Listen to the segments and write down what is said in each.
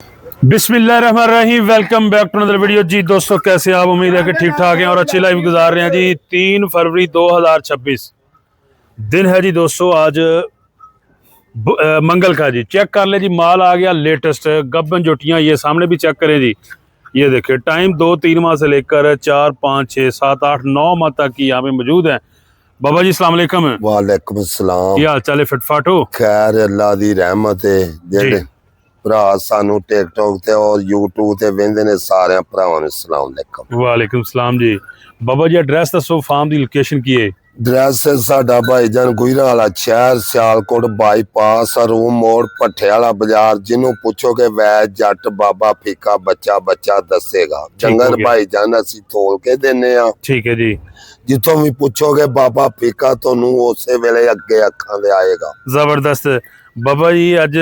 बिस्मिल्लाहिर्रहमानिर्रहीम। Welcome back to another video. जी दोस्तों, कैसे आप? उम्मीद है कि ठीक ठाक हैं और अच्छी लाइफ गुजार रहे हैं। जी 3 फरवरी 2026 दिन है जी दोस्तों। आज मंगल का। जी चेक कर ले जी, माल आ गया लेटेस्ट गब्बन जोटियाँ। ये सामने भी चेक करें जी। ये देखिए, टाइम 2-3 माह से लेकर 4, 5, 6, 7, 8, 9 माह तक की यहाँ पे मौजूद है। बाबा जी अस्सलाम वालेकुम। वालेकुम सलाम। क्या हाल चाल है? फिटफाट हो? खैर अल्लाह दी रहमत है। जेडे भरा सानू टिकटॉक ते और यूट्यूब ते वेंदे ने सारे भरावां नूं अस्सलाम वालेकुम। वालेकुम सलाम जी। बाबा जी एड्रैस दसो, फार्म दी लोकेशन की है? ड्रेस साडा भाईजान गुजरावाला शहर सियालकोट बाईपास रूम मोड़ भट्ठे वाला बाजार। जिन्हों पूछोगे वैद जट बाबा फीका बच्चा बच्चा दसेगा। डंगर भाईजान असी तोल के देने आ। ठीक है जी। जिथों भी पूछोगे बाबा फीका तुहानू उसे वेले अगे अखां दे आएगा। जबरदस्त। बाबा जी अज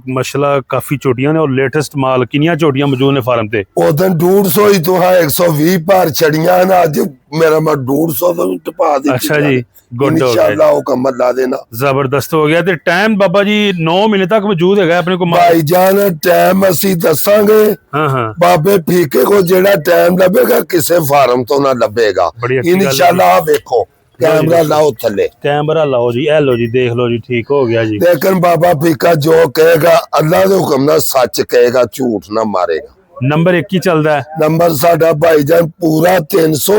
माशाल्लाह काफी चोटियां ने और लेटेस्ट माल किनिया चोटियां मौजूद ने फार्म ते? उदन 150 ही तो है 120 पर छड़ियां ना। अज मेरा मैं 150 तो टपा दी। अच्छा जी, गुड हो गया। इंशाल्लाह वो कमर ला देना। जबरदस्त हो गया। ते टाइम बाबा जी 9 महीने तक मौजूद है अपने को भाईजान। टाइम असी दसांगे। हाँ बाबे फीके को जेड़ा टाइम लबेगा किसे फार्म तो ना लबेगा इंशाल्लाह। वेखो कैमरा लाओ थले, कैमरा लाओ जी। ए लो जी, देख लो जी, ठीक हो गया जी। लेकिन बाबा फीका जो कहेगा अल्लाह दे हुक्म ना सच कहेगा, झूठ ना मारेगा। नंबर 1 ही चलदा है। नंबर साडा भाईजान पूरा 300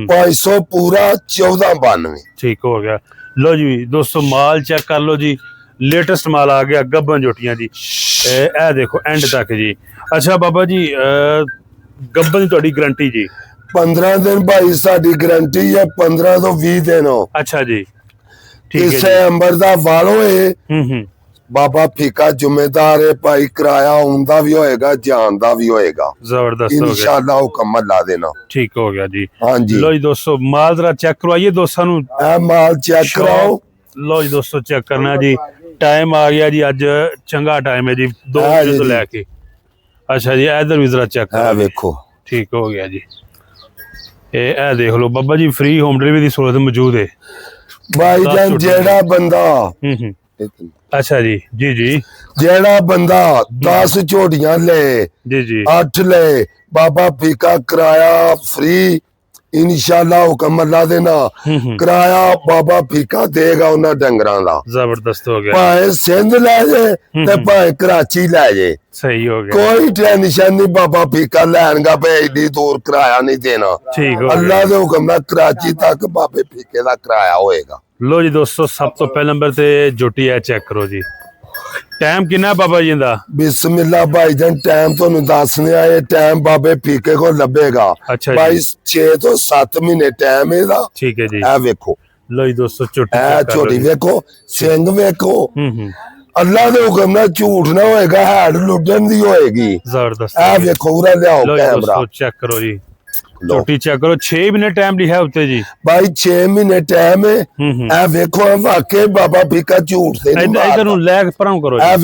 500 पूरा 1492। ठीक हो गया। लो जी दोस्तों, माल चेक कर लो जी। लेटेस्ट माल आ गया गब्बन जोटियां जी। ए देखो एंड तक जी। अच्छा बाबा जी, गब्बन की तुहाडी गारंटी जी? 15 दिन भाई साडी गारंटी है। 15 तो 20 दिन हो। अच्छा जी, ठीक है। इसे अंबर दा वालो है। बाबा फीका जिम्मेदार है भाई। किराया उनका भी होएगा, जान का भी होएगा। जबरदस्त इंशाल्लाह हुक्म ला देना। ठीक हो गया जी। हाँ जी। लो जी दोस्तों, माल जरा चेक करवाइए दोस्तों नू। माल चेक कराओ। लो जी दोस्तों, चेक करना जी। टाइम आ गया जी, अज चंगा टाइम है जी 2 बजे तो लैके। अच्छा जी, इधर भी जरा चेक करो। देखो ठीक हो गया जी। ए देख लो बाबा जी, फ्री होम डिलीवरी की सहूलत मौजूद है भाईजान। जेड़ा बंदा अच्छा जी जी जी जेड़ा बंदा 10 झोटियां ले जी जी 8 ले बाबा फीका किराया फ्री इंशाल्लाह हुक्म ला देना। किराया बाबा फीका देगा उन्हें डंगरां दा। जबरदस्त हो गया। भाए सिंध लै जाए ते भाए कराची लै जाए, सही हो गया। कोई टेंशन नहीं। बाबा फीका लैनगा पे एडी दूर किराया नहीं देना। ठीक हो अल्लाह दे हुक्म नाल कराची तक बाबे फीके दा किराया होएगा। लो जी दोस्तों, सब तो पहले नंबर ते जोटी है, चेक करो जी। टाइम कितना बाबा जी दा? बिस्मिल्लाह भाईजान। टाइम तो दसने आए। टाइम बाबे फीके को लबेगा। अच्छा भाई 6 तो 7 महीने टाइम है। ठीक है जी। ए वेखो, लो जी दोस्तों, छोटी वेखो, सिंग वेखो। अल्लाह दे हुक्म नाल झूठ ना होएगा, हैड लुटन दी होएगी। जबरदस्त। ए वेखो उरा लियाओ कैमरा, चेक करो जी। छोटी चेक करो। 6 महीने टाइम लिखा है उत्ते जी। भाई 6 महीने टाइम है। ए वेखो वाकई बाबा फीका झूठ से नहीं मारता। इधर नु लैग परम करो। ए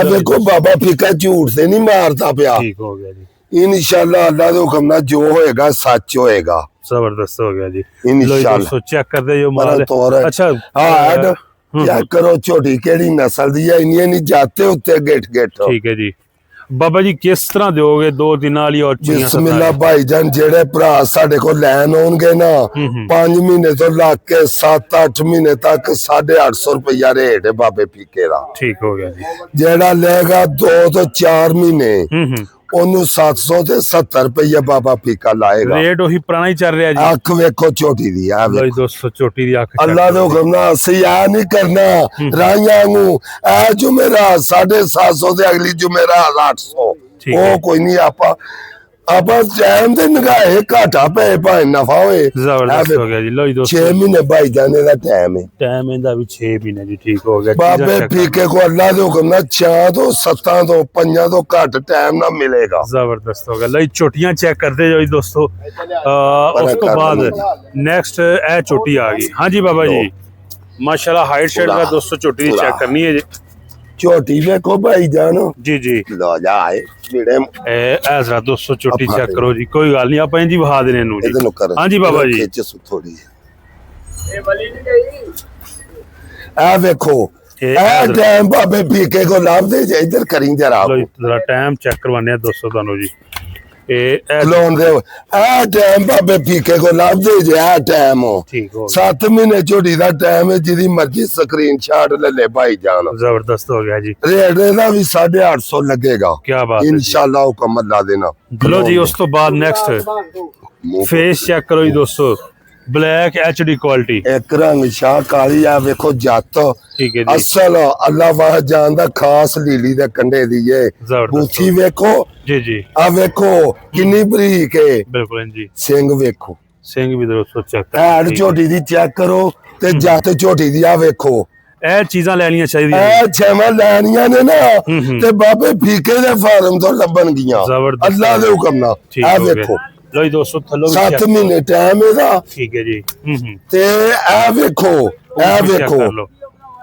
वेखो बाबा फीका झूठ से नहीं मारता पिया। ठीक हो गया जी। इंशाल्लाह अल्लाह दे हुक्म नाल जो होएगा सच होएगा। जबरदस्त हो गया जी। इंशाल्लाह चेक कर दे जो माल। अच्छा हां चेक करो छोटी केड़ी नस्ल दी है। इन्नी नहीं जाते उत्ते गेट गेट। ठीक है जी। बाबा जी किस तरह दोगे 2 दिन वाली और बिस्मिल्लाह भाईजान। जेड़े भरा साडे को लैन होंगे ना 5 महीने तो लग के 7-8 महीने तक 850 रुपया रेट है बाबे फीके दा। ठीक हो गया जी। जेड़ा लेगा 2 तो 4 महीने ओनू 700 ते 70 रुपया बाबा फीका लाएगा। रेट वही पुराना ही चल रहा है जी। अख वेखो छोटी दी। दोस्तों छोटी दी अख। अल्लाह दे हुक्म नाल असि आ नहीं करना राइयां नू। ए जुमेरात 750 ते अगली जुमेरात 800। ओ कोई नहीं। आपा टाइम दे नगाहे घाटा पे भाए नफा होए। जबरदस्त हो गया जी। लो जी दोस्तों, 6 महीने भाई जाने दा टाइम है। टाइम इंदा भी 6 महीने जी। ठीक हो गया। बाबे फीके को अल्लाह दे हुक्म नाल 6 तो 7 तो 5 तो घट टाइम ना मिलेगा। जबरदस्त हो गया। लो चोटियां चेक करते जाओ जी दोस्तों। उसके बाद नेक्स्ट ए चोटी आ गई। हाँ जी बाबा जी, माशाल्लाह हाइट शेड का दोस्तों चोटी चेक करनी है जी। छोटी वेखो भाई जानो जी जी। लो जा आए जेड़े ऐसा दोस्तों चोटी चेक करो जी। कोई गल नहीं, आप जी बहा देने नु जी। हाँ जी बाबा जी। थोड़ी ए वेखो ਇਹ ਟਾਈਮ ਬਾਬੇ ਫੀਕੇ ਕੋ ਲੱਭਦੇ ਜੇ ਇੱਧਰ ਕਰੀ ਜਰਾ ਲੋ ਜੀ ਜਰਾ ਟਾਈਮ ਚੈੱਕ ਕਰਵਾਨੇ ਆ ਦੋਸਤੋ ਤੁਹਾਨੂੰ ਜੀ ਇਹ ਲੋਨ ਦੇ ਇਹ ਟਾਈਮ ਬਾਬੇ ਫੀਕੇ ਕੋ ਲੱਭਦੇ ਜੇ ਇਹ ਟਾਈਮ ਠੀਕ ਹੋ 7 ਮਹੀਨੇ ਝੋਟੀ ਦਾ ਟਾਈਮ ਹੈ ਜਿਹਦੀ ਮਰਜ਼ੀ ਸਕਰੀਨਸ਼ਾਟ ਲੈ ਲੈ ਭਾਈ ਜਾਨ ਜ਼ਬਰਦਸਤ ਹੋ ਗਿਆ ਜੀ ਰੇਟ ਇਹਦਾ ਵੀ 850 ਲੱਗੇਗਾ ਕੀ ਬਾਤ ਹੈ इंशाल्लाह हुक्म ला देना ਚਲੋ ਜੀ ਉਸ ਤੋਂ ਬਾਅਦ ਨੈਕਸਟ ਫੇਸ ਚੈੱਕ ਕਰੋ ਜੀ ਦੋਸਤੋ ਬਲੈਕ ਐਚਡੀ ਕੁਆਲਿਟੀ एक रंग शाह काली आ वेखो जत ਠੀਕ ਹੈ ਜੀ असल अल्लाह वाह जानदा खास लीली दे कंडे दी है ਜ਼ਬਰਦਸਤ बूथी वेखो ਜੀ ਜੀ आ वेखो किन्नी बरीक है ਬਿਲਕੁਲ ਜੀ सिंग वेखो ਸਿੰਘ ਵੀ ਦੋਸਤੋ ਚੈੱਕ हैड झोटी दी चेक करो ते जत झोटी दी आ वेखो ਇਹ ਚੀਜ਼ਾਂ ਲੈਣੀਆਂ ਚਾਹੀਦੀਆਂ ए छेवां लैनियां ने ना हम्म। ते बाबे फीके दे फार्म तो लबन गियां ਜ਼ਬਰਦਸਤ अल्लाह दे हुक्म ना ਠੀਕ आ ਹੋ ਗਿਆ वेखो ਲੋ ਜੀ ਦੋਸਤੋ ਥੱਲੋਂ ਵੀ 7 check- महीने टाइम एदा ਠੀਕ ਹੈ ਜੀ ते आ वेखो आ check वेखो ਕਰ ਲਓ।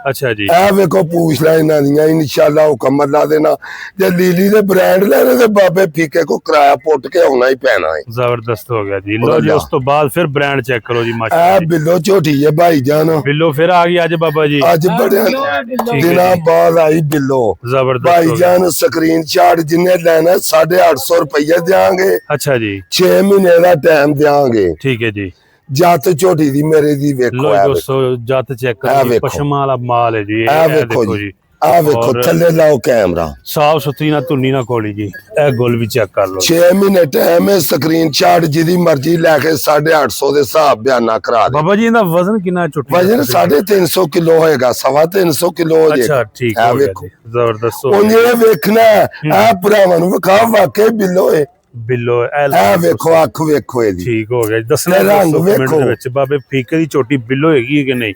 ਅੱਛਾ ਜੀ ਇਹ ਵੇਖੋ ਪੂਛ ਲੈ ਇਹਨਾਂ ਦੀਆਂ ਇਨਸ਼ਾਅੱਲਾ ਹੁਕਮ ਲਾ ਦੇਣਾ ਜੇ ਲੀਲੀ ਦੇ ਬ੍ਰਾਂਡ ਲੈਣੇ ਤੇ ਬਾਬੇ ਫੀਕੇ ਕੋ ਕਿਰਾਇਆ ਪੁੱਟ ਕੇ ਆਉਣਾ ਹੀ ਪੈਣਾ ਹੈ ਜ਼ਬਰਦਸਤ ਹੋ ਗਿਆ ਜੀ ਲੋ ਜੀ ਉਸ ਤੋਂ ਬਾਅਦ ਫਿਰ ਬ੍ਰਾਂਡ ਚੈੱਕ ਕਰੋ ਜੀ ਮਾਸ਼ਾਅੱਲਾ ਇਹ ਬਿੱਲੋ ਝੋਟੀ ਹੈ ਭਾਈ ਜਾਨ ਬਿੱਲੋ ਫਿਰ ਆ ਗਈ ਅੱਜ ਬਾਬਾ ਜੀ ਅੱਜ ਬੜਿਆ ਦਿਨਾਂ ਬਾਅਦ ਆਈ ਬਿੱਲੋ ਜ਼ਬਰਦਸਤ ਭਾਈ ਹੋ ਗਿਆ। ਜਾਨ ਸਕਰੀਨਸ਼ਾਟ ਜਿੰਨੇ ਲੈਣਾ 850 ਰੁਪਏ ਦੇਾਂਗੇ ਅੱਛਾ ਜੀ 6 ਮਹੀਨੇ ਦਾ ਟਾਈਮ ਦੇਾਂਗੇ ਠੀਕ ਹੈ ਜੀ ਜੱਤ ਝੋਟੀ ਦੀ ਮੇਰੇ ਦੀ ਵੇਖੋ ਲੋ ਇਹ ਦੋਸਤੋ ਜੱਤ ਚੈੱਕ ਇਹ ਕਰੋ ਵੇਖੋ। ਪਸ਼ਮਾ ਵਾਲਾ ਮਾਲ ਹੈ ਜੀ ਇਹ ਇਹ ਵੇਖੋ ਦੇਖੋ ਜੀ ਜੀ ਆ ਵੇਖੋ ਔਰ ਥੱਲੇ ਲਾਓ ਕੈਮਰਾ ਸਾਫ ਸੁਥਰੀ ਨਾ ਧੁੰਨੀ ਨਾ ਕੋਲੀ ਜੀ ਇਹ ਗੁੱਲ ਵੀ ਚੈੱਕ ਕਰ ਲਓ 6 ਮਹੀਨੇ ਟਾਈਮ ਹੈ ਸਕਰੀਨਸ਼ਾਟ ਜਿਹਦੀ ਮਰਜ਼ੀ ਲੈ ਕੇ 850 ਦੇ ਹਿਸਾਬ ਬਿਆਨਾ ਕਰਾ ਦੇ ਬਾਬਾ ਜੀ ਇਹਦਾ ਵਜ਼ਨ ਕਿੰਨਾ ਝੁੱਟੀ ਵਜਨ 350 ਕਿਲੋ ਹੋਏਗਾ 350 ਕਿਲੋ ਹੋ ਅੱਛਾ ਜਾਏਗਾ ਠੀਕ ਇਹ ਹੋ ਗਿਆ ਵੇਖੋ। ਜੀ ਜ਼ਬਰਦਸਤ ਹੋ ਉਹ ਗਿਆ ਇਹ ਵੇਖਣਾ ਆ ਭਰਾਵਾਂ ਨੂੰ ਵਿਖਾ ਵਾਕਈ ਬਿੱਲੋ ਹੈ ਬਿੱਲੋ ਇਹ ਵੇਖੋ ਅੱਖ ਵੇਖੋ ਇਹਦੀ ਠੀਕ ਹੋ ਗਿਆ ਜੀ। ਦੱਸਣਾ ਇਹ ਰੰਗ ਦੋਸਤੋ ਕਮੈਂਟ ਵੇਖੋ। ਦੇ ਵਿੱਚ ਬਾਬੇ ਫੀਕੇ ਦੀ ਝੋਟੀ ਬਿੱਲੋ ਹੈਗੀ ਹੈ ਕਿ ਨਹੀਂ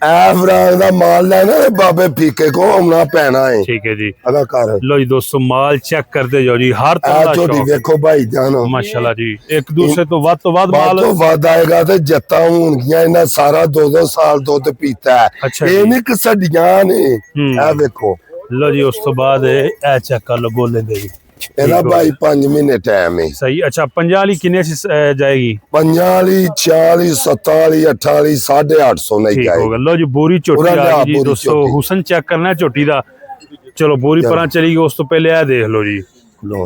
ਇਹ ਬਰਾਂਡ ਦਾ ਮਾਲ ਲੈਣਾ ਤੇ ਬਾਬੇ ਫੀਕੇ ਕੋ ਆਉਣਾ ਪੈਣਾ ਹੈ ਠੀਕ ਹੈ ਜੀ ਅਦਾਕਾਰ ਲੋ ਜੀ ਦੋਸਤੋ ਮਾਲ ਚੈੱਕ ਕਰਦੇ ਜਾਓ ਜੀ ਹਰ ਤਰ੍ਹਾਂ ਆ ਦਾ ਝੋਟੀ ਸ਼ੌਕ ਵੇਖੋ ਭਾਈ ਜਾਨ ਮਾਸ਼ਾਅੱਲਾ ਜੀ ਇੱਕ ਦੂਸਰੇ ਤੋਂ ਵੱਧ ਬਾਅਦ ਮਾਲ ਤੋਂ ਵੱਧ ਆਏਗਾ ਤੇ ਜੱਤਾਂ ਹੋਣਗੀਆਂ ਇਹਨਾਂ ਸਾਰਾ 2-2 ਸਾਲ ਦੁੱਧ ਪੀਤਾ ਹੈ ਅੱਛਾ ਇਹ ਜੀ। ਨਹੀਂ ਕਿ ਸੱਡੀਆਂ ਨੇ ਇਹ ਵੇਖੋ ਲੋ ਜੀ ਉਸ ਤੋਂ ਬਾਅਦ ਇਹ ਚੈੱਕ ਕਰ ਲੋ ਬੋਲੇ ਦੇ ਜੀ ਇਹਦਾ ਭਾਈ 5 ਮਹੀਨੇ ਟਾਈਮ ਹੈ ਸਹੀ ਅੱਛਾ 50 ਵਾਲੀ ਕਿੰਨੇ ਚ ਜਾਏਗੀ 50 ਵਾਲੀ 46 47 48 850 ਨਹੀਂ ਠੀਕ ਜਾਏ ਹੋ ਗਿਆ ਲੋ ਜੀ ਬੋਰੀ ਝੋਟੀ ਪੂਰਾ ਆ ਲਿਆ ਗਈ ਜੀ ਬੋਰੀ ਦੋਸਤੋ ਝੋਟੀ। ਹੁਸਨ ਚੈੱਕ ਕਰਨਾ ਹੈ ਝੋਟੀ ਦਾ ਚਲੋ ਬੋਰੀ ਪਰਾਂ ਚਲੀ ਗਈ ਉਸ ਤੋਂ ਪਹਿਲੇ ਇਹ ਦੇਖ ਲੋ ਜੀ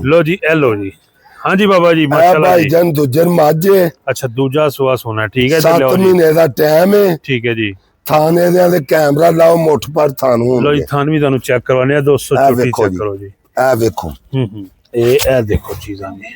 ਲੋ ਜੀ ਇਹ ਲੋ ਜੀ ਹਾਂਜੀ ਬਾਬਾ ਜੀ ਆ ਮਾਸ਼ਾਅੱਲਾ ਭਾਈ ਜੀ ਜਨ ਦੂਜਨ ਮਾਝੇ ਅੱਛਾ ਦੂਜਾ ਸੁਆ ਸੋਨਾ ਠੀਕ ਹੈ ਜੀ 7 ਲਓ ਜੀ ਮਹੀਨੇ ਦਾ ਟਾਈਮ ਹੈ ਠੀਕ ਹੈ ਜੀ ਥਾਣੇ ਦੇ ਕੈਮਰਾ ਲਾਓ ਮੁੱਠ ਪਰ ਥਾਨੂੰ ਲੋ ਜੀ ਥਾਨ ਵੀ ਤੁਹਾਨੂੰ ਚੈੱਕ ਕਰਵਾਨੇ ਆ 200 ਇਹ ਝੋਟੀ ਵੇਖੋ ਚੈੱਕ ਜੀ। ਕਰੋ ਜੀ ਇਹ ਵੇਖੋ ਇਹ ਦੇਖੋ ਚੀਜ਼ਾਂ ਨੇ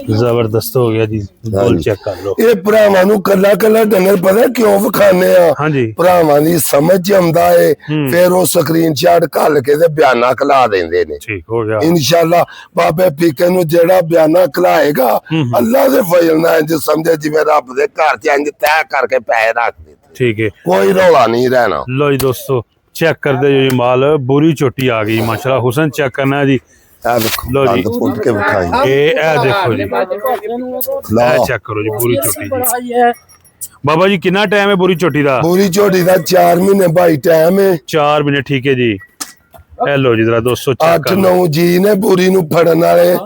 ਜ਼ਬਰਦਸਤ ਹੋ ਗਿਆ ਜੀ ਬੋਲ ਹਾਂਜੀ। ਚੈੱਕ ਕਰ ਲਓ ਇਹ ਭਰਾਵਾਂ ਨੂੰ ਕੱਲਾ ਕੱਲਾ ਡੰਗਰ ਪਤਾ ਕਿਉਂ ਵਿਖਾਣੇ ਆ ਹਾਂਜੀ ਭਰਾਵਾਂ ਦੀ ਸਮਝ ਆਉਂਦਾ ਏ ਫਿਰ ਉਹ ਸਕਰੀਨਸ਼ਾਟ ਘੱਲ ਕੇ ਤੇ ਬਿਆਨਾ ਕਲਾ ਦਿੰਦੇ ਨੇ ਠੀਕ ਹੋ ਗਿਆ ਇਨਸ਼ਾਅੱਲਾ ਬਾਬੇ ਫੀਕੇ ਨੂੰ ਜਿਹੜਾ ਬਿਆਨਾ ਕਲਾਏਗਾ ਅੱਲਾ ਦੇ ਫਜ਼ਲ ਨਾਲ ਇੰਜ ਸਮਝੇ ਜਿਵੇਂ ਰੱਬ ਦੇ ਘਰ ਚ ਇੰਜ ਤੈਅ ਕਰਕੇ ਪੈਸੇ ਰੱਖ ਦਿੱਤੇ ਠੀਕ ਹੈ ਕੋਈ ਰੌਲਾ ਨਹੀਂ ਰਹਿਣਾ ਲੋ ਜੀ ਦੋਸਤੋ ਚੈੱਕ ਕਰਦੇ ਜੋ ਜੀ ਮਾਲ ਬੁਰੀ ਝੋਟੀ ਆ ਗਈ ਮਾਸ਼ਾਅੱਲਾ ਹੁਸਨ ਚੈੱਕ ਕਰਨਾ ਹੈ ਜੀ ਇਹ ਵੇਖੋ ਲਓ ਜੀ। ਦੰਦ ਪੁੱਟ ਕੇ ਵਿਖਾਈ ਇਹ ਦੇਖੋ ਜੀ ਇਹ ਲਓ ਚੈੱਕ ਕਰੋ ਜੀ ਬੁਰੀ ਝੋਟੀ ਜੀ ਬਾਬਾ ਜੀ ਕਿੰਨਾ ਟਾਈਮ ਹੈ ਬੁਰੀ ਝੋਟੀ ਦਾ ਪੂਰੀ ਝੋਟੀ ਦਾ 4 ਮਹੀਨੇ ਭਾਈ ਟਾਈਮ ਹੈ 4 ਮਹੀਨੇ ਠੀਕ ਹੈ ਜੀ ਇਹ ਲੋ ਜੀ ਜਰਾ ਦੋਸਤੋ ਚੈੱਕ ਕਰ ਲਓ 8-9 ਜੀ ਨੇ ਪੂਰੀ ਨੂੰ ਫੜਨ ਵਾਲੇ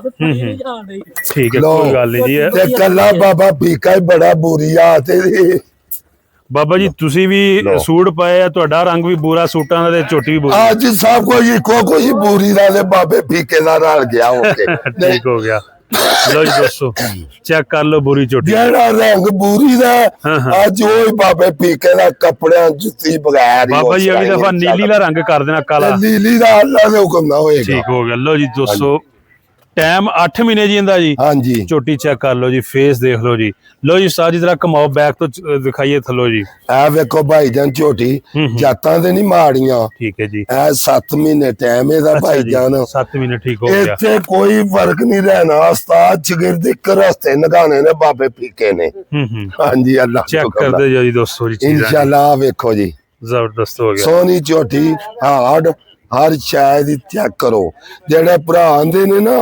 ਠੀਕ ਹੈ ਲਓ। ਕੋਈ ਗੱਲ ਨਹੀਂ ਜੀ ਤੇ ਕੱਲਾ ਬਾਬਾ ਫੀਕਾ ਹੀ ਬੜਾ ਬੁਰੀ ਆ ਤੇ ਬਾਬਾ ਜੀ ਤੁਸੀਂ ਵੀ ਸੂਟ ਪਾਏ ਆ ਤੁਹਾਡਾ ਰੰਗ ਵੀ ਬੂਰਾ ਸੂਟਾਂ ਦਾ ਤੇ ਝੋਟੀ ਵੀ ਬੂਰੀ ਅੱਜ ਸਭ ਕੁਝ ਇੱਕੋ ਕੁਝ ਬੁਰੀ ਦਾ ਤੇ ਬਾਬੇ ਫੀਕੇ ਦਾ ਰਲ ਗਿਆ ਹੋ ਕੇ ਠੀਕ ਹੋ ਗਿਆ ਲੋ ਜੀ ਦੋਸਤੋ ਚੈੱਕ ਕਰ ਲਓ ਬੁਰੀ ਝੋਟੀ ਜਿਹੜਾ ਰੰਗ ਬੂਰੀ ਦਾ ਅੱਜ ਉਹ ਹੀ ਬਾਬੇ ਫੀਕੇ ਦਾ ਕੱਪੜਿਆਂ ਜੁੱਤੀ ਬਗੈਰ ਹੀ ਬਾਬਾ ਜੀ ਅਗਲੀ ਦਫਾ ਨੀਲੀ ਦਾ ਰੰਗ ਕਰ ਦੇਣਾ ਕਾਲਾ ਨੀਲੀ ਦਾ ਅੱਲਾ ਦੇ ਹੁਕਮ ਨਾ ਹੋਏਗਾ ਠੀਕ ਹੋ ਗਿਆ ਲੋ ਜੀ ਦੋਸਤੋ ਟਾਈਮ 8 ਮਹੀਨੇ ਜੀ ਇਹਦਾ ਜੀ ਹਾਂਜੀ ਝੋਟੀ ਚੈੱਕ ਕਰ ਲਓ ਜੀ ਫੇਸ ਦੇਖ ਲਓ ਜੀ ਲੋ ਜੀ ਸਾਜੀ ਜਰਾ ਕਮਾਓ ਬੈਕ ਤੋਂ ਦਿਖਾਈਏ ਥੱਲੋ ਜੀ ਇਹ ਵੇਖੋ ਭਾਈ ਜਾਨ ਝੋਟੀ ਜਾਤਾਂ ਤੇ ਨਹੀਂ ਮਾੜੀਆਂ ਠੀਕ ਹੈ ਜੀ ਇਹ 7 ਮਹੀਨੇ ਟਾਈਮ ਇਹਦਾ ਭਾਈ ਜਾਨ 7 ਮਹੀਨੇ ਠੀਕ ਹੋ ਗਿਆ ਇੱਥੇ ਕੋਈ ਫਰਕ ਨਹੀਂ ਰਹਿਣਾ ਉਸਤਾਦ ਸ਼ਾਗਿਰਦ ਇੱਕ ਰਸਤੇ ਨਗਾਣੇ ਨੇ ਬਾਬੇ ਫੀਕੇ ਨੇ ਹਾਂਜੀ ਅੱਲਾ ਚੈੱਕ ਕਰਦੇ ਜਾਓ ਜੀ ਦੋਸਤੋ ਜੀ ਚੀਜ਼ਾਂ ਇਨਸ਼ਾਅੱਲਾ ਵੇਖੋ ਜੀ ਜ਼ਬਰਦਸਤ ਹੋ ਗਿਆ ਸੋਨੀ ਝੋਟੀ ਹਾਰਡ ਹਰ ਸ਼ਾਇਦ ਹੀ ਚੈੱਕ ਕਰੋ ਜਿਹੜੇ ਭਰਾ ਆਂਦੇ ਨੇ ਨਾ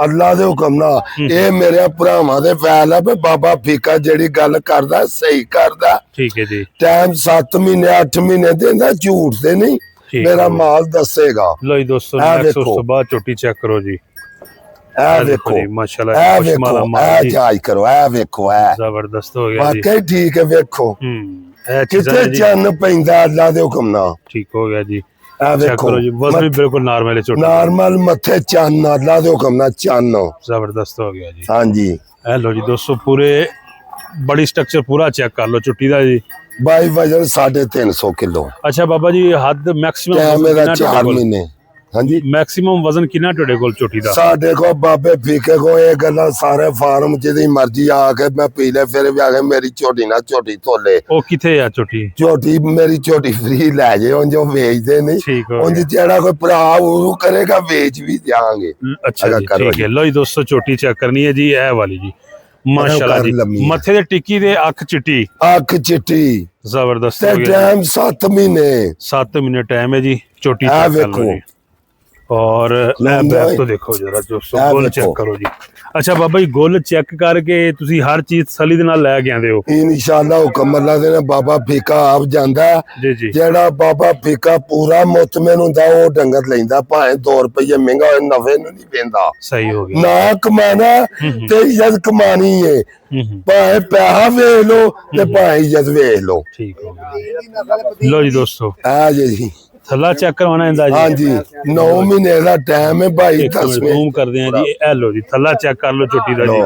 ਅੱਲਾ ਦੇ ਹੁਕਮ ਨਾਲ ਇਹ ਮੇਰੇ ਭਰਾਵਾਂ ਦੇ ਫੈਲ ਆ ਵੀ ਬਾਬਾ ਫੀਕਾ ਜਿਹੜੀ ਗੱਲ ਕਰਦਾ ਸਹੀ ਕਰਦਾ ਠੀਕ ਹੈ ਜੀ ਟਾਈਮ 7 ਮਹੀਨੇ 8 ਮਹੀਨੇ ਦਿੰਦਾ ਝੂਠ ਤੇ ਨਹੀਂ ਮੇਰਾ ਮਾਲ ਦੱਸੇਗਾ ਲੋ ਜੀ ਦੋਸਤੋ ਨੈਕਸਟ ਉਸ ਤੋਂ ਬਾਅਦ ਝੋਟੀ ਚੈੱਕ ਕਰੋ ਜੀ ਇਹ ਵੇਖੋ ਜੀ ਮਾਸ਼ਾਅੱਲਾ ਇਹ ਵੇਖੋ ਇਹ ਜਾਇ ਕਰੋ ਇਹ ਵੇਖੋ ਇਹ ਜ਼ਬਰਦਸਤ ਹੋ ਗਿਆ ਜੀ ਵਾਕਈ ਠੀਕ ਹੈ ਵੇਖੋ ਇਹ ਚੀਜ਼ਾਂ ਕਿਤੇ ਨੇ ਜੀ। ਚੰਨ ਪੈਂਦਾ ਅੱਲਾ ਦੇ ਹੁਕਮ ਨਾਲ। ਠੀਕ ਹੋ ਗਿਆ ਜੀ। ਆ ਚੈੱਕ ਵੇਖੋ ਕਰੋ ਜੀ, ਵਜ਼ਨ ਵੀ ਬਿਲਕੁਲ ਨਾਰਮਲ ਹੈ ਝੋਟੀ। ਨਾਰਮਲ ਮੱਥੇ ਚੰਨ ਅੱਲਾ ਦੇ ਹੁਕਮ ਨਾਲ ਚੰਨ। ਜ਼ਬਰਦਸਤ ਹੋ ਗਿਆ ਜੀ। ਹਾਂਜੀ ਇਹ ਲੋ ਜੀ ਦੋਸਤੋ, ਪੂਰੇ ਬੜੀ ਸਟਰਕਚਰ ਪੂਰਾ ਚੈੱਕ ਕਰ ਲਓ ਝੋਟੀ ਦਾ ਜੀ। ਬਾਈ ਵਜਨ 350 ਕਿਲੋ। ਅੱਛਾ ਬਾਬਾ ਜੀ, ਹੱਦ ਮੈਕਸਿਮਮ ਟਾਈਮ ਇਹਦਾ 4 ਮਹੀਨੇ। ਹਾਂਜੀ ਮੈਕਸਿਮਮ ਵਜ਼ਨ ਕਿੰਨਾ ਤੁਹਾਡੇ ਕੋਲ ਝੋਟੀ ਦਾ? ਸਾਡੇ ਕੋਲ ਬਾਬੇ ਫੀਕੇ ਕੋ ਇਹ ਗੱਲਾਂ ਸਾਰੇ ਫਾਰਮ ਜਿਹਦੀ ਮਰਜ਼ੀ ਆ ਕੇ ਮੈਂ ਪੀਲੇ ਫਿਰ ਵੀ ਆ ਕੇ ਮੇਰੀ ਝੋਟੀ ਨਾ ਝੋਟੀ ਧੋਲੇ। ਉਹ ਕਿੱਥੇ ਆ ਝੋਟੀ? ਝੋਟੀ ਮੇਰੀ ਝੋਟੀ ਫ੍ਰੀ ਲੈ ਜੇ ਉਂਝ ਉਹ ਵੇਚਦੇ ਨਹੀਂ। ਠੀਕ ਹੋ ਉਂਝ ਜਿਹੜਾ ਕੋਈ ਭਰਾ ਉਹ ਕਰੇਗਾ ਵੇਚ ਵੀ ਦਿਆਂਗੇ। ਅੱਛਾ ਜੀ ਠੀਕ ਹੈ। ਲੋ ਜੀ ਦੋਸਤੋ, ਝੋਟੀ ਚੈੱਕ ਕਰਨੀ ਹੈ ਜੀ, ਇਹ ਵਾਲੀ ਜੀ ਮਾਸ਼ਾਅੱਲਾ ਜੀ। ਮੱਥੇ ਦੇ ਟਿੱਕੀ ਦੇ ਅੱਖ ਚਿੱਟੀ, ਅੱਖ ਚਿੱਟੀ, ਜ਼ਬਰਦਸਤ ਤੇ ਹੋ ਗਿਆ। ਟਾਈਮ 7 ਮਹੀਨੇ। 7 ਮਹੀਨੇ ਟਾਈਮ ਹੈ ਜੀ। ਝੋਟੀ ਆ ਚੈੱਕ ਕਰ ਵੇਖੋ। ਲਓ ਜੀ। और बैक तो देखो जरा दोस्तों, गोल चेक करो जी। अच्छा बाबा जी, गोल चेक करके तुसी हर चीज सली दे नाल लै के आंदे हो? इंशाअल्लाह हुकम अल्लाह दे ने बाबा फीका आप जांदा जी जी। जेड़ा बाबा फीका पूरा मुतमिन हुंदा ओ डंगर लैंदा, भावे 2 रुपये महंगा होए नफे नु नहीं पेंदा। सही हो गया। ना कमाना ते इज्जत कमानी है, भावे पैसा वेच लो ते भावे इज्जत वेच लो। ठीक हो गया। लो जी दोस्तों, आ जी थल्ला चेक करवाना इंदा जी? हाँ जी, 9 महीने दा टाइम है भाई। 10 जूम कर दें जी। ए लो जी, थल्ला चेक कर लो छोटी दा जी।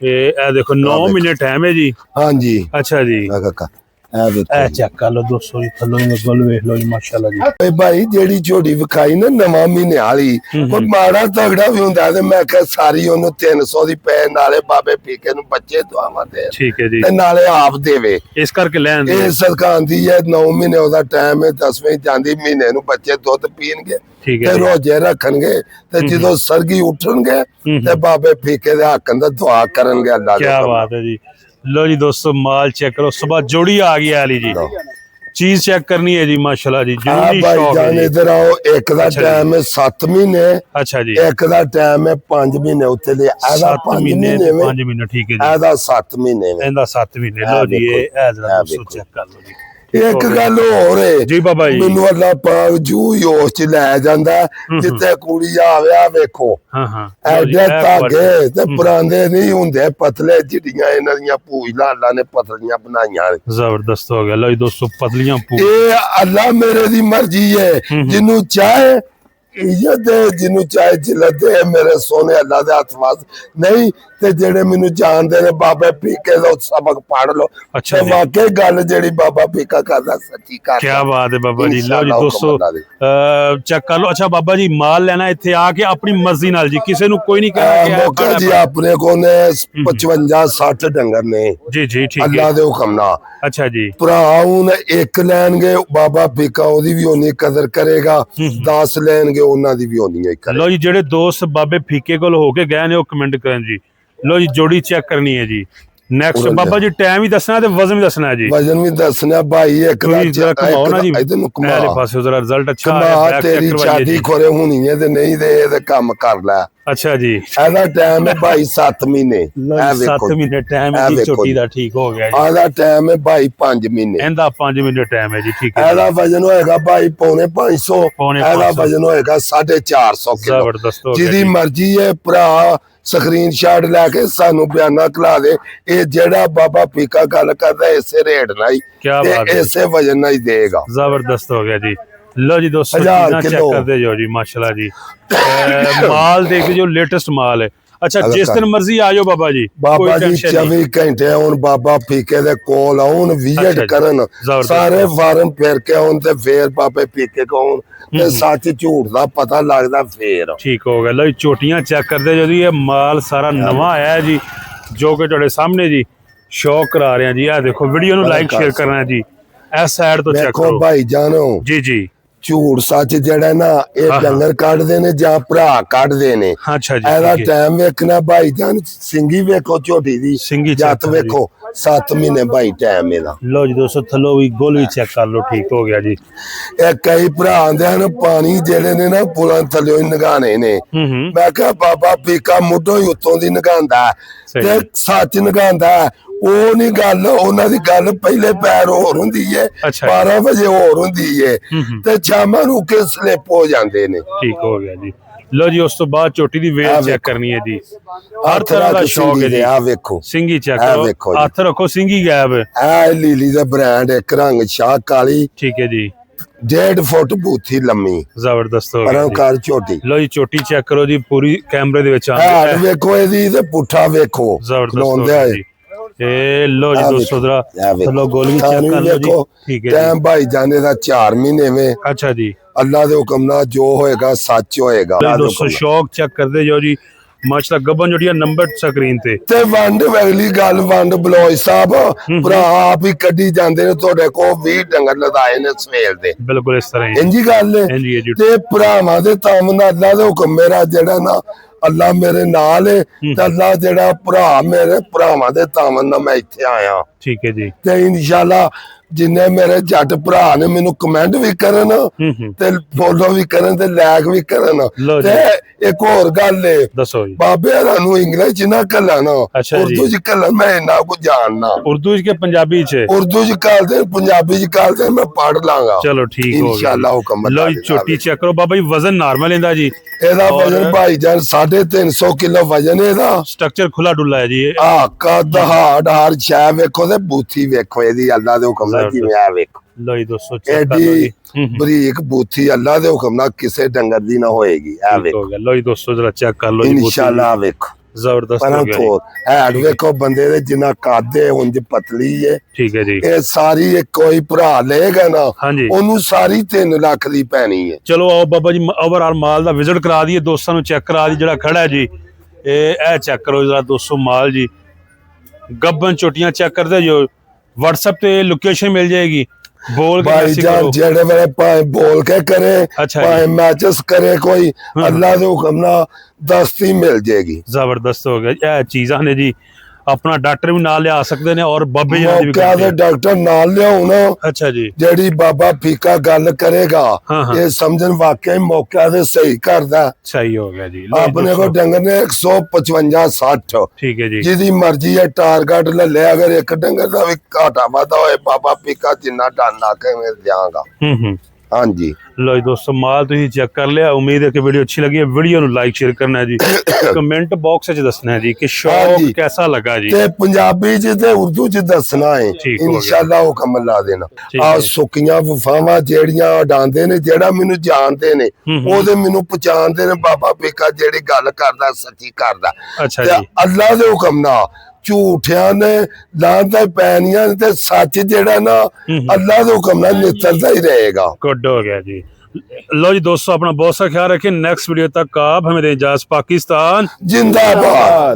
ए देखो 9 महीने टाइम है जी। हाँ जी। अच्छा जी, काका ए चेक कर लो दोस्तों जी, थल्लों दी गोल वेख लो जी माशाल्लाह जी। ए भाई जेड़ी झोटी विखाई ना 9 महीने वाली, कोई माड़ा तगड़ा भी हुंदा ते मैं कह सारी ओनु 300 दी पै नाले बाबे फीके नु बच्चे दुआवा दे। ठीक है जी। ते नाले आप देवे इस करके लैन ए सरकार दी है। 9 महीने ओदा टाइम है, 10वें जांदी महीने नु बच्चे दुध पीणगे ठीक ते है। रोजे रखणगे ते जदों सरगी उठणगे ते बाबे फीके दे हक अंदर दुआ करनगे अल्लाह दे। क्या बात है जी। लो जी दोस्तों, माल चेक करो, सुबह जोड़ी आ गई आली जी। चीज चेक करनी है जी माशाल्लाह जी। जरूरी भाई शौक है जान जी। इधर आओ। एक दा टाइम है 7 महीने। अच्छा जी। एक दा टाइम है 5 महीने। उत्ते ले आधा 7 5 महीने महीने में 5 महीने ठीक है जी। आधा 7 महीने में। ਇਹਦਾ 7 ਮਹੀਨੇ। ਲੋ ਜੀ ਇਹ ਜਰਾ ਦੋਸਤੋ ਚੈੱਕ ਕਰ ਲਓ ਜੀ। ਇੱਕ ਗੱਲ ਹੋਰ ਹੈ ਜੀ ਬਾਬਾ ਜੀ। ਮੈਨੂੰ ਅੱਲਾ ਪਾਕ ਜੂ ਹੋਸ਼ ਚ ਲੈ ਜਾਂਦਾ ਜਿੱਥੇ ਕੁੜੀ ਆਵੇ ਆ ਵੇਖੋ। ਹਾਂ ਹਾਂ। ਐਡੇ ਧਾਗੇ ਤੇ ਪੁਰਾਣੇ ਨਹੀਂ ਹੁੰਦੇ, ਪਤਲੇ ਜਿਹੜੀਆਂ ਇਹਨਾਂ ਦੀਆਂ ਪੂਛ ਲਾਲਾਂ ਨੇ ਪਤਲੀਆਂ ਬਣਾਈਆਂ। ਜ਼ਬਰਦਸਤ ਹੋ ਗਿਆ। ਲੋ ਜੀ ਦੋਸਤੋ, ਪਤਲੀਆਂ ਪੂਛ। ਇਹ ਅੱਲਾ ਮੇਰੇ ਦੀ ਮਰਜ਼ੀ ਹੈ, ਜਿਹਨੂੰ ਚਾਹੇ इज्जत दे, जिन्हों चाहे जिलत दे। मेरे सोने अल्लाह दे हथ वास नहीं ते जेड़े मेनू जानदे ने बाबा फीके दा सबक पढ़ लो। अच्छा जी। वाकई गल जेड़ी बाबा फीका करदा सच्ची कर। क्या बात है बाबा जी। लो जी दोस्तों, चेक कर लो। अच्छा बाबा जी, माल लेना इत्थे आके अपनी मर्जी नाल जी, किसी नु कोई नहीं कहना मौका जी। अपने को ने 55-60 डंगर ने जी जी ठीक है अल्लाह दे हुक्म नाल। अच्छा जी। भरा हुन एक लैणगे बाबा फीका ओदी भी ओनी कदर करेगा, 10 लैणगे ਉਹਨਾਂ ਦੀ ਵੀ ਹੋਣੀ ਹੈ। ਲੋ ਜੀ, ਜਿਹੜੇ ਦੋਸਤ ਬਾਬੇ ਫੀਕੇ ਕੋਲ ਹੋ ਕੇ ਗਏ ਨੇ ਉਹ ਕਮੈਂਟ ਕਰਨ ਜੀ। ਲੋ ਜੀ, ਜੋੜੀ ਚੈੱਕ ਕਰਨੀ ਹੈ ਜੀ। ਨੈਕਸਟ ਬਾਬਾ ਜੀ, ਟਾਈਮ ਵੀ ਦੱਸਣਾ ਤੇ ਵਜ਼ਨ ਵੀ ਦੱਸਣਾ ਹੈ ਜੀ। ਵਜ਼ਨ ਵੀ ਦੱਸਣਾ ਭਾਈ। ਇੱਕ ਦਾ ਕਮਾਓ ਨਾ ਜੀ, ਇਹਨੂੰ ਕਮਾ ਇਹਦੇ ਪਾਸੇ ਜ਼ਰਾ ਰਿਜ਼ਲਟ ਅੱਛਾ ਆ। ਤੇਰੀ ਚਾਦੀ ਖੋਰੇ ਹੋਣੀ ਹੈ ਤੇ ਨਹੀਂ ਤੇ ਇਹਦੇ ਕੰਮ ਕਰ ਲੈ। ਅੱਛਾ ਜੀ। ਇਹਦਾ ਟਾਈਮ ਹੈ ਭਾਈ 7 ਮਹੀਨੇ। ਇਹ ਵੇਖੋ 7 ਮਹੀਨੇ ਟਾਈਮ ਹੈ ਜੀ ਝੋਟੀ ਦਾ। ਠੀਕ ਹੋ ਗਿਆ ਜੀ। ਇਹਦਾ ਟਾਈਮ ਹੈ ਭਾਈ 5 ਮਹੀਨੇ। ਇਹਦਾ 5 ਮਹੀਨੇ ਟਾਈਮ ਹੈ ਜੀ। ਠੀਕ ਹੈ। ਇਹਦਾ ਵਜ਼ਨ ਹੋਏਗਾ ਭਾਈ 550। ਇਹਦਾ ਵਜ਼ਨ ਹੋਏਗਾ 450 ਕਿਲੋ। ਜ਼ਬਰਦਸਤ ਹੋ ਗਿਆ। ਜਿਹਦੀ ਮਰਜ਼ੀ ਹੈ ਭਰਾ ਸਕਰੀਨਸ਼ਾਟ ਲੈ ਕੇ ਸਾਨੂੰ ਬਿਆਨਾ ਖਲਾ ਦੇ। ਇਹ ਜਿਹੜਾ ਬਾਬਾ ਫੀਕਾ ਗੱਲ ਕਰਦਾ ਇਸੇ ਰੇਟ ਨਾਲ ਹੀ ਤੇ ਇਸੇ ਵਜਨ ਨਾਲ ਹੀ ਦੇਗਾ। ਜ਼ਬਰਦਸਤ ਹੋ ਗਿਆ ਜੀ। लो जी दोस्तों, चेक करते जाओ जी माशाल्लाह जी। माल देख जो लेटेस्ट माल है। अच्छा, जिस दिन मर्जी आ जाओ बाबा जी। बाबा जी 24 घंटे हुन बाबा फीके दे कोल आउन, विजिट करन, सारे फार्म फिर के आउन ते फिर बाबे फीके को आउन ते सच झूठ दा पता लगदा फिर। ठीक हो गया। लो जी, चोटियां चेक करते जाओ जी। ये माल सारा नवा आया है जी, जो कि तुहाडे सामने जी शौक करा रहे हैं जी। आ देखो, वीडियो नु लाइक शेयर करना है जी। इस साइड तो चेक करो भाई जानो। जी जी। ਝੂਠ ਸੱਚ ਜਿਹੜਾ ਨਾ ਇਹ ਡੰਗਰ ਕੱਢਦੇ ਨੇ ਜਾਂ ਭਰਾ ਕੱਢਦੇ ਨੇ। ਅੱਛਾ ਜੀ। ਇਹਦਾ ਟਾਈਮ ਵੇਖਣਾ ਭਾਈ ਜਾਨ। ਸਿੰਗੀ ਵੇਖੋ ਝੋਟੀ ਦੀ, ਜੱਤ ਵੇਖੋ 7 ਮਹੀਨੇ ਭਾਈ ਟਾਈਮ ਇਹਦਾ। ਲੋ ਜੀ ਦੋਸਤੋ, ਥੱਲੋਂ ਵੀ ਗੋਲ ਵੀ ਚੈੱਕ ਕਰ ਲਓ। ਠੀਕ ਹੋ ਗਿਆ ਜੀ। ਇਹ ਕਈ ਭਰਾ ਆਂਦੇ ਹਨ ਪਾਣੀ ਜਿਹੜੇ ਨੇ ਨਾ ਪੁਲਾਂ ਥੱਲੇ ਨਗਾਣੇ ਨੇ। ਮੈਂ ਕਿਹਾ ਬਾਬਾ ਫੀਕਾ ਮੁੱਢੋਂ ਹੀ ਉੱਤੋਂ ਦੀ ਨਗਾਉਂਦਾ ਤੇ ਸੱਚ ਨਗਾਉਂਦਾ। ਉਹ ਨਹੀਂ ਗੱਲ, ਉਹਨਾਂ ਦੀ ਗੱਲ ਪਹਿਲੇ ਪੈਰ ਹੋਰ ਹੁੰਦੀ ਹੈ, 12 ਵਜੇ ਹੋਰ ਹੁੰਦੀ ਹੈ ਤੇ ਸ਼ਾਮਾਂ ਨੂੰ ਕੇ ਸਲਿੱਪ ਹੋ ਜਾਂਦੇ ਨੇ। ਠੀਕ ਹੋ ਗਿਆ ਜੀ। ਲੋ ਜੀ ਉਸ ਤੋਂ ਬਾਅਦ ਝੋਟੀ ਦੀ ਵੇਲ ਚੈੱਕ ਕਰਨੀ ਹੈ ਜੀ। ਹਰ ਤਰ੍ਹਾਂ ਦਾ ਸ਼ੌਕ ਹੈ ਜੀ। ਆ ਵੇਖੋ ਸਿੰਗੀ ਚੈੱਕ ਇਹ ਵੇਖੋ ਕਰੋ, ਜੀ। ਹੱਥ ਰੱਖੋ ਸਿੰਗੀ ਗਾਇਬ। ਇਹ ਲੀਲੀ ਦਾ ਬ੍ਰਾਂਡ ਇੱਕ ਰੰਗ ਸ਼ਾਹ ਕਾਲੀ, ਠੀਕ ਹੈ ਜੀ। 1.5 ਫੁੱਟ ਬੂਥੀ ਲੰਮੀ, ਜ਼ਬਰਦਸਤ ਹੋ ਗਿਆ ਜੀ। ਪਰਮਕਾਰ ਝੋਟੀ। ਲੋ ਜੀ ਝੋਟੀ ਚੈੱਕ ਕਰੋ ਜੀ, ਪੂਰੀ ਕੈਮਰੇ ਦੇ ਵਿੱਚ ਹੈਡ ਵੇਖੋ ਇਹਦੀ ਤੇ ਪੁੱਠਾ ਵੇਖੋ ਜ਼ਬਰਦਸਤ ਹੋ ਖਲੋਂਦੇ ਗਿਆ ਆਏ। ਜੀ। ਇਹ ਲੋ ਜੀ ਦੋਸਤੋ ਜਰਾ ਚਲੋ ਗੋਲ ਵੀ ਚੈੱਕ ਖਾਣੀ ਕਰ ਲਓ ਜੀ। ਵੇਖੋ ਠੀਕ ਹੈ ਟਾਈਮ ਭਾਈ ਜਾਨੇ ਦਾ 4 ਮਹੀਨੇ ਵੇ। ਅੱਛਾ ਜੀ। ਅੱਲਾ ਦੇ ਹੁਕਮ ਨਾਲ ਜੋ ਹੋਏਗਾ ਸੱਚ ਹੋਏਗਾ। ਲਓ ਜੀ ਦੋਸਤੋ ਸ਼ੌਕ ਚੈੱਕ ਕਰਦੇ ਜਾਓ ਜੀ। ਮਾਸ਼ਾਅੱਲਾ ਗੱਬਨ ਜੁੜੀਆਂ ਨੰਬਰ ਸਕਰੀਨ ਤੇ ਵੰਡ ਅਗਲੀ ਗੱਲ ਵੰਡ ਬਲੋਚ ਸਾਹਿਬ ਭਰਾ ਆਪ ਹੀ ਕੱਢੀ ਜਾਂਦੇ ਨੇ, ਤੁਹਾਡੇ ਕੋਲ 20 ਡੰਗਰ ਲਦਾਏ ਨੇ ਸਵੇਰ ਦੇ। ਬਿਲਕੁਲ ਇਸ ਤਰ੍ਹਾਂ ਹੀ ਇੰਜੀ ਗੱਲ ਹੈ ਇੰਜੀ ਹੈ ਜੀ। ਤੇ ਭਰਾਵਾਂ ਦੇ ਤਾਮਨਾ ਅੱਲਾ ਦੇ ਹੁਕਮ ਮੇਰਾ ਜਿਹੜਾ ਨਾ ਅੱਲਾ ਮੇਰੇ ਨਾਲ ਹੈ ਤੇ ਅੱਲਾ ਜਿਹੜਾ ਭਰਾ ਮੇਰੇ ਭਰਾਵਾਂ ਦੇ ਤਾਮਨ ਨਾਲ ਮੈਂ ਇੱਥੇ ਆਇਆ। ਠੀਕ ਹੈ ਜੀ। ਤੇ ਇਨਸ਼ਾਅੱਲਾ ਜਿੰਨੇ ਮੇਰੇ ਜੱਟ ਭਰਾ ਨੇ ਮੈਨੂੰ ਕਮੈਂਟ ਵੀ ਕਰਨ ਤੇ ਫੋਲੋ ਵੀ ਕਰਨ ਤੇ ਲਾਈਕ ਵੀ ਕਰਨ। ਤੇ ਇੱਕ ਹੋਰ ਗੱਲ ਏ, ਦੱਸੋ ਜੀ। ਬਾਬੇ ਹਰਾਂ ਨੂੰ ਇੰਗਲਿਸ਼ ਚ ਨਾ ਕੱਲਣਾ, ਉਰਦੂ ਚ ਕੱਲਣ ਮੈਂ ਇੰਨਾ ਕੁ ਜਾਣਨਾ। ਉਰਦੂ ਚ ਕੇ ਪੰਜਾਬੀ ਚ? ਉਰਦੂ ਚ ਕੱਲਦੇ, ਪੰਜਾਬੀ ਚ ਕੱਲਦੇ, ਮੈਂ ਪੜ ਲਾਂਗਾ। ਚਲੋ ਠੀਕ ਹੋ ਗਿਆ ਇਨਸ਼ਾਅੱਲਾ ਹੁਕਮ। ਲਓ ਜੀ ਝੋਟੀ ਚੈੱਕ ਕਰੋ ਬਾਬਾ ਜੀ, ਵਜ਼ਨ ਨਾਰਮਲ ਇਹਦਾ ਜੀ? ਇਹਦਾ ਵਜ਼ਨ ਭਾਈਜਾਨ 350 ਕਿਲੋ ਵਜ਼ਨ ਇਹਦਾ। ਸਟਰਕਚਰ ਖੁੱਲਾ ਡੁੱਲਾ ਹੈ ਜੀ। ਆ ਕੱਦ ਹਾੜ ਹਰ ਸ਼ੈ ਵੇਖੋ ਤੇ ਬੂਥੀ ਵੇਖੋ ਇਹਦੀ ਅੱਲਾ ਦੇ ਹੁਕਮ ਨਾਲ ਕਿਵੇਂ ਆ ਵੇਖੋ। ਲਓ ਜੀ ਦੋਸਤੋ ਚੈੱਕ ਕਰ ਲਓ ਜੀ। ਬਰੀਕ ਬੂਥੀ ਅੱਲਾ ਦੇ ਹੁਕਮ ਨਾਲ ਕਿਸੇ ਡੰਗਰ ਦੀ ਨਾ ਹੋਏਗੀ। ਆ ਵੇਖੋ। ਲਓ ਜੀ ਦੋਸਤੋ ਜਰਾ ਚੈੱਕ ਕਰ ਲਓ ਜੀ। ਇਨਸ਼ਾਅੱਲਾ ਵੇਖੋ ਜ਼ਬਰਦਸਤ ਹੋ ਗਿਆ ਜੀ। ਹੈਡ ਵੇਖੋ ਬੰਦੇ ਦੇ ਜਿੰਨਾ ਕਾਦੇ ਉਂਝ ਪਤਲੀ ਹੈ। ਠੀਕ ਹੈ ਜੀ। ਇਹ ਸਾਰੀ ਕੋਈ ਭਰਾ ਲਏਗਾ ਨਾ ਹਾਂਜੀ ਉਹਨੂੰ ਸਾਰੀ 3 ਲੱਖ ਦੀ ਪੈਣੀ ਹੈ। ਚਲੋ ਆਓ ਬਾਬਾ ਜੀ ਓਵਰਆਲ ਮਾਲ ਦਾ ਵਿਜ਼ਿਟ ਕਰਾ ਦਈਏ ਦੋਸਤਾਂ ਨੂੰ, ਚੈੱਕ ਕਰਾ ਦੀ ਜਿਹੜਾ ਖੜਾ ਹੈ ਜੀ। ਇਹ ਚੈੱਕ ਕਰੋ ਜਰਾ ਦੋਸਤੋ ਮਾਲ ਜੀ। ਗੱਬਨ ਚੋਟੀਆਂ ਚੈੱਕ ਕਰਦੇ ਜੋ। WhatsApp ਤੇ ਲੋਕੇਸ਼ਨ ਮਿਲ ਜਾਏਗੀ। बोल के भाई जान जेड़े वेले पाए बोल के करे, अच्छा पाए मैचेस करे कोई अल्लाह दे हुक्म ना दस्ती मिल जाएगी। जबरदस्त हो गया। यह चीज़ां ने जी अपना डॉक्टर भी नाल लिया सकते हैं और बाबे जी भी क्या दे डॉक्टर नाल लियाओ ना। अच्छा जी। जेड़ी बाबा फीका गल करेगा ये समझन वाकई मौका दे सही करदा। सही हो गया जी। अपने को डंगर ने 155 60 ठीक है जी। जिदी मर्जी है टारगेट ले ले। अगर एक डंगर दा भी घाटा वादा होए बाबा फीका जिन्ना डालना के मैं देंगा। हाँ जी। लो जी दोस्तों माल तुसीं चेक कर लिया। उम्मीद है कि वीडियो अच्छी लगी है। वीडियो नु लाइक शेयर करना है जी। कमेंट बॉक्स में दसना है जी कि शौक कैसा लगा जी। ते पंजाबी च ते उर्दू च दसना है इंशाअल्लाह हुक्म ला देना। आ सुकियां वफावां जेड़ियां डांदे ने जेड़ा मेनू जानदे ने ओदे मेनू पहचानदे ने बाबा फीका जेड़ी गल करदा सच्ची करदा। अच्छा जी। अल्लाह दे हुक्म नाल झूठियां ने लांदा पैनियां ते सच जेड़ा ना अल्लाह दे हुक्म नाल नितरदा ही रहेगा। गुड हो गया जी। लो जी दोस्तों अपना बहुत सा ख्याल रखें। नेक्स्ट वीडियो तक आप हमें दें इजाज़त। पाकिस्तान जिंदाबाद।